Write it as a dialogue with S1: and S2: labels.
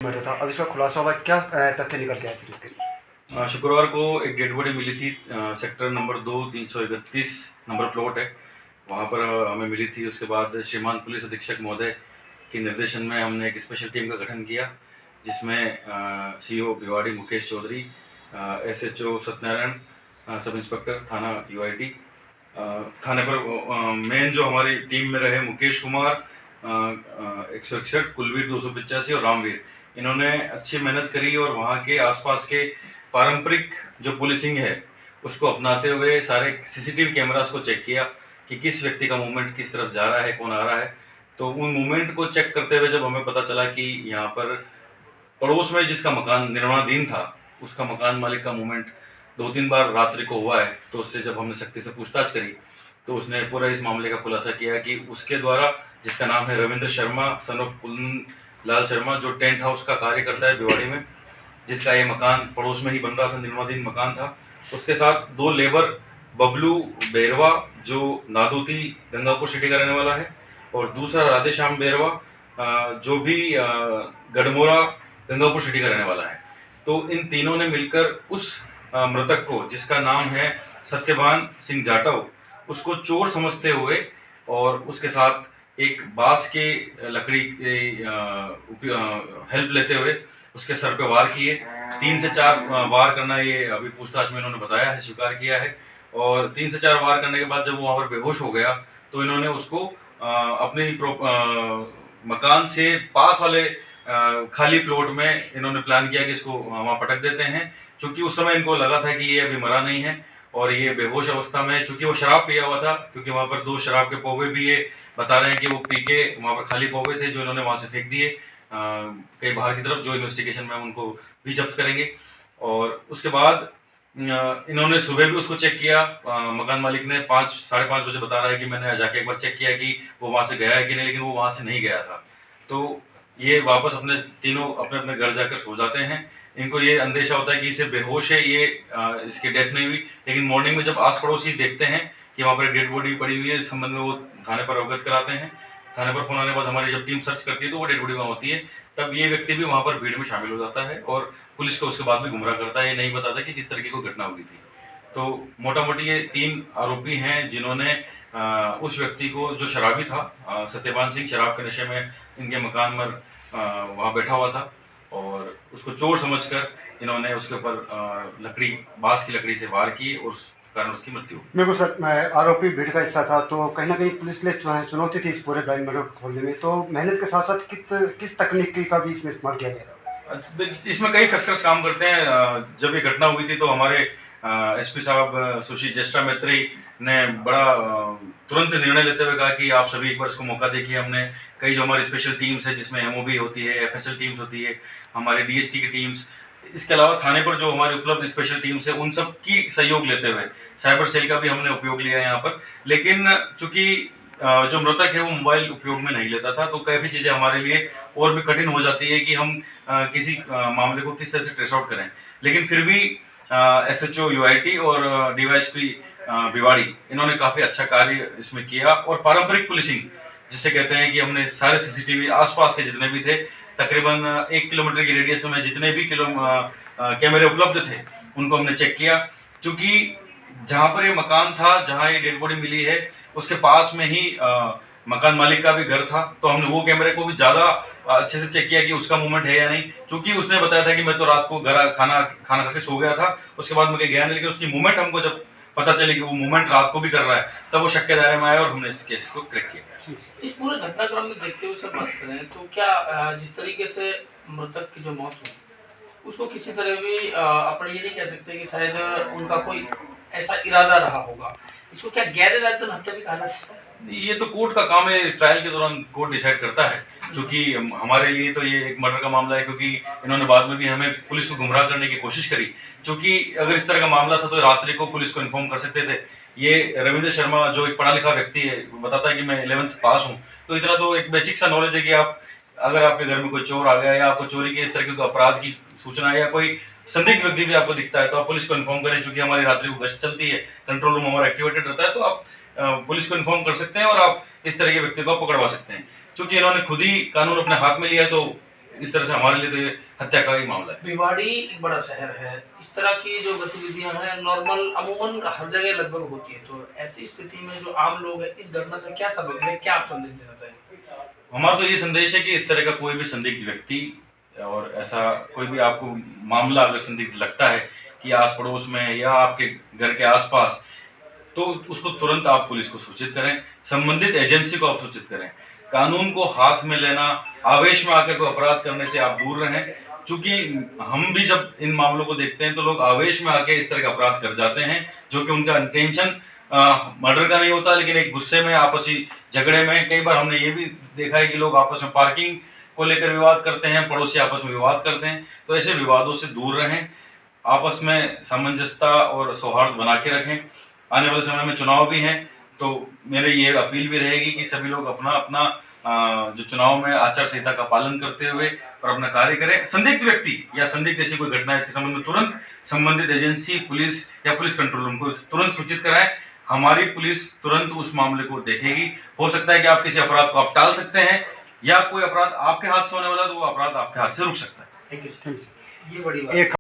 S1: Murder था, अब इसका खुलासा हुआ, क्या तथ्य निकल के आए फिर इसके?
S2: शुक्रवार को एक डेड बॉडी मिली थी। सेक्टर नंबर 2 331 नंबर प्लॉट है, वहाँ पर हमें मिली थी। उसके बाद श्रीमान पुलिस अधीक्षक महोदय के निर्देशन में हमने एक स्पेशल टीम का गठन किया, जिसमें CO Bhiwadi Mukesh Chaudhary, SHO Satyanarayan, sub inspector थाना यूआईटी, थाने पर मेन जो हमारी टीम में रहे मुकेश कुमार 161, कुलवीर 285 और रामवीर। इन्होंने अच्छी मेहनत करी और वहाँ के आसपास के पारंपरिक जो पुलिसिंग है उसको अपनाते हुए सारे सीसीटीवी कैमरास को चेक किया कि किस व्यक्ति का मूवमेंट किस तरफ जा रहा है, कौन आ रहा है। तो उन मूवमेंट को चेक करते हुए जब हमें पता चला कि यहाँ पर पड़ोस में जिसका मकान निर्माणाधीन था, उसका मकान मालिक का मूवमेंट 2-3 बार रात्रि को हुआ है, तो उससे जब हमने सख्ती से पूछताछ करी तो उसने पूरा इस मामले का खुलासा किया कि उसके द्वारा, जिसका नाम है रविंद्र शर्मा सन ऑफ कुलन लाल शर्मा, जो टेंट हाउस का कार्य करता है भिवाड़ी में, जिसका ये मकान पड़ोस में ही बन रहा था, निर्माणाधीन मकान था, उसके साथ 2 लेबर बबलू बेरवा जो नादोती गंगापुर सिटी का रहने वाला है, और दूसरा राधेश्याम बेरवा जो भी गढ़मोरा गंगापुर सिटी का रहने वाला है। तो इन तीनों ने मिलकर उस मृतक को, जिसका नाम है सत्यवान सिंह जाटव, उसको चोर समझते हुए और उसके साथ एक बांस के लकड़ी के हेल्प लेते हुए उसके सर पे वार किए। 3 से 4 वार करना, ये अभी पूछताछ में इन्होंने बताया है, स्वीकार किया है। और 3 से 4 वार करने के बाद जब वो वहाँ पर बेहोश हो गया तो इन्होंने उसको अपने मकान से पास वाले खाली प्लॉट में इन्होंने प्लान किया कि इसको वहाँ पटक देते हैं, क्योंकि उस समय इनको लगा था कि ये अभी मरा नहीं है और ये बेहोश अवस्था में है। चूंकि वो शराब पिया हुआ था, क्योंकि वहाँ पर 2 शराब के पौवे भी ये बता रहे हैं कि वो पी के वहाँ पर खाली पौवे थे जो इन्होंने वहाँ से फेंक दिए कहीं बाहर की तरफ, जो इन्वेस्टिगेशन में हम उनको भी जब्त करेंगे। और उसके बाद इन्होंने सुबह भी उसको चेक किया। मकान मालिक ने 5 साढ़े 5 बजे बता रहा है कि मैंने जाके एक बार चेक किया कि वो वहाँ से गया है कि नहीं, लेकिन वो वहाँ से नहीं गया था। तो ये वापस अपने तीनों अपने अपने घर जाकर सो जाते हैं। इनको ये अंदेशा होता है कि इसे बेहोश है, ये इसकी डेथ नहीं हुई। लेकिन मॉर्निंग में जब आस पड़ोसी देखते हैं कि वहाँ पर डेड बॉडी पड़ी हुई है, इस संबंध में वो थाने पर अवगत कराते हैं। थाने पर फोन आने के बाद हमारी जब टीम सर्च करती है तो वो डेड बॉडी वहाँ होती है। तब ये व्यक्ति भी वहाँ पर भीड़ में शामिल हो जाता है और पुलिस को उसके बाद भी गुमराह करता है, ये नहीं बताता कि किस तरीके की घटना हुई थी। तो मोटा मोटी ये 3 आरोपी हैं जिन्होंने उस व्यक्ति को, जो शराबी था, सत्यवान सिंह, शराब के नशे में इनके मकान में वहाँ बैठा हुआ था और उसको चोर समझकर इन्होंने उसके ऊपर लकड़ी, बांस की लकड़ी से वार किए और उस कारण उसकी मृत्यु।
S1: मेरे को सर, आरोपी भीड़ का हिस्सा था, तो कहीं ना कहीं पुलिस ने चुनौती थी इस पूरे ब्लाइंड मर्डर को खोलने में, तो मेहनत के साथ साथ किस तकनीक का भी इसमें इस्तेमाल किया गया?
S2: इसमें कई फैक्टर्स काम करते हैं। जब ये घटना हुई थी तो हमारे एसपी साहब सुश्री जस्टा मैत्री ने बड़ा तुरंत निर्णय लेते हुए कहा कि आप सभी एक बार इसको मौका देखिए। हमने कई जो हमारी स्पेशल टीम्स है, जिसमें एमओबी होती है, एफएसएल टीम्स होती है, हमारे डीएसटी की टीम्स, इसके अलावा थाने पर जो हमारी उपलब्ध स्पेशल टीम्स है, उन सब की सहयोग लेते हुए साइबर सेल का भी हमने उपयोग लिया है यहाँ पर। लेकिन चूंकि जो मृतक है वो मोबाइल उपयोग में नहीं लेता था, तो काफ़ी चीज़ें हमारे लिए और भी कठिन हो जाती है कि हम किसी मामले को किस तरह से ट्रेस आउट करें। लेकिन फिर भी एसएचओ यूआईटी और डीवाईएसपी भिवाड़ी, इन्होंने काफ़ी अच्छा कार्य इसमें किया। और पारंपरिक पुलिसिंग जिसे कहते हैं कि हमने सारे सीसीटीवी आसपास के जितने भी थे, तकरीबन 1 किलोमीटर की रेडियस में जितने भी कैमरे उपलब्ध थे, उनको हमने चेक किया। क्योंकि जहाँ पर ये मकान था, जहाँ ये डेड बॉडी मिली है, उसके पास में ही मकान मालिक का भी घर था, तो हमने वो कैमरे को भी ज़्यादा अच्छे से चेक किया कि उसका मूवमेंट है या नहीं। क्योंकि उसने बताया था कि मैं तो रात को घर खाना खा के सो गया था, उसके बाद मैं कहीं गया नहीं, लेकिन उसकी मूवमेंट हमको जब पता चली कि वो मूवमेंट रात को भी कर रहा है, तब वो शक के दायरे में आया और हमने इस केस को क्रैक किया।
S3: इस पूरे घटनाक्रम में देखते हुए सब बात करें तो क्या जिस तरीके से मृतक की जो मौत हुई, उसको किसी तरह भी अपन ये नहीं कह सकते कि शायद उनका कोई ऐसा इरादा रहा होगा, इसको क्या गैर इरादतन हत्या भी कहा जा सकता है?
S2: ये तो कोर्ट का काम है, ट्रायल के दौरान कोर्ट डिसाइड करता है। क्योंकि हमारे लिए तो ये एक मर्डर का मामला है, क्योंकि इन्होंने बाद में भी हमें पुलिस को गुमराह करने की कोशिश करी। क्योंकि अगर इस तरह का मामला था तो रात्रि को पुलिस को इन्फॉर्म कर सकते थे। ये रविंद्र शर्मा जो एक पढ़ा लिखा व्यक्ति है, बताता है कि मैं 11th पास हूँ, तो इतना तो एक बेसिक सा नॉलेज है कि आप अगर आपके घर में कोई चोर आ गया या आपको चोरी के इस तरह के अपराध की सूचना है या कोई संदिग्ध व्यक्ति भी आपको दिखता है, तो आप पुलिस को इन्फॉर्म करें। चूंकि हमारी रात्रि को गश्त चलती है, कंट्रोल रूम हमारा एक्टिवेटेड रहता है, तो आप पुलिस को इन्फॉर्म कर सकते हैं और आप इस तरह के व्यक्ति को पकड़वा सकते हैं। क्योंकि इन्होंने खुद ही कानून अपने हाथ में लिया है, तो इस तरह से हमारे लिए तो ये हत्या का ही मामला है।
S3: भिवाड़ी एक बड़ा शहर है, इस तरह की जो गतिविधियां हैं नॉर्मल अमूमन हर जगह लगभग होती है, तो ऐसी स्थिति में जो आम लोग हैं इस घटना से क्या सबक है, क्या आप संदेश देना चाहेंगे?
S2: हमारा तो ये संदेश है कि इस तरह का कोई भी संदिग्ध व्यक्ति और ऐसा कोई भी आपको मामला अगर संदिग्ध लगता है कि आस पड़ोस में या आपके घर के आसपास, तो उसको तुरंत आप पुलिस को सूचित करें, संबंधित एजेंसी को आप सूचित करें। कानून को हाथ में लेना, आवेश में आकर कोई अपराध करने से आप दूर रहें, क्योंकि हम भी जब इन मामलों को देखते हैं तो लोग आवेश में आके इस तरह का अपराध कर जाते हैं, जो कि उनका इंटेंशन मर्डर का नहीं होता, लेकिन एक गुस्से में आपसी झगड़े में कई बार हमने ये भी देखा है कि लोग आपस में पार्किंग को लेकर विवाद करते हैं, पड़ोसी आपस में विवाद करते हैं। तो ऐसे विवादों से दूर रहें, आपस में सामंजस्यता और सौहार्द बना के रखें। आने वाले समय में चुनाव भी हैं, तो मेरी ये अपील भी रहेगी कि सभी लोग अपना अपना जो चुनाव में आचार संहिता का पालन करते हुए और अपना कार्य करें। संदिग्ध व्यक्ति या संदिग्ध ऐसी कोई घटना है इसके संबंध में तुरंत संबंधित एजेंसी, पुलिस या पुलिस कंट्रोल रूम को तुरंत सूचित कराएं। हमारी पुलिस तुरंत उस मामले को देखेगी। हो सकता है कि आप किसी अपराध को आप टाल सकते हैं, या कोई अपराध आपके हाथ से होने वाला तो वो अपराध आपके हाथ से रुक सकता है।
S3: थैंक यू, ये बड़ी बात
S1: एक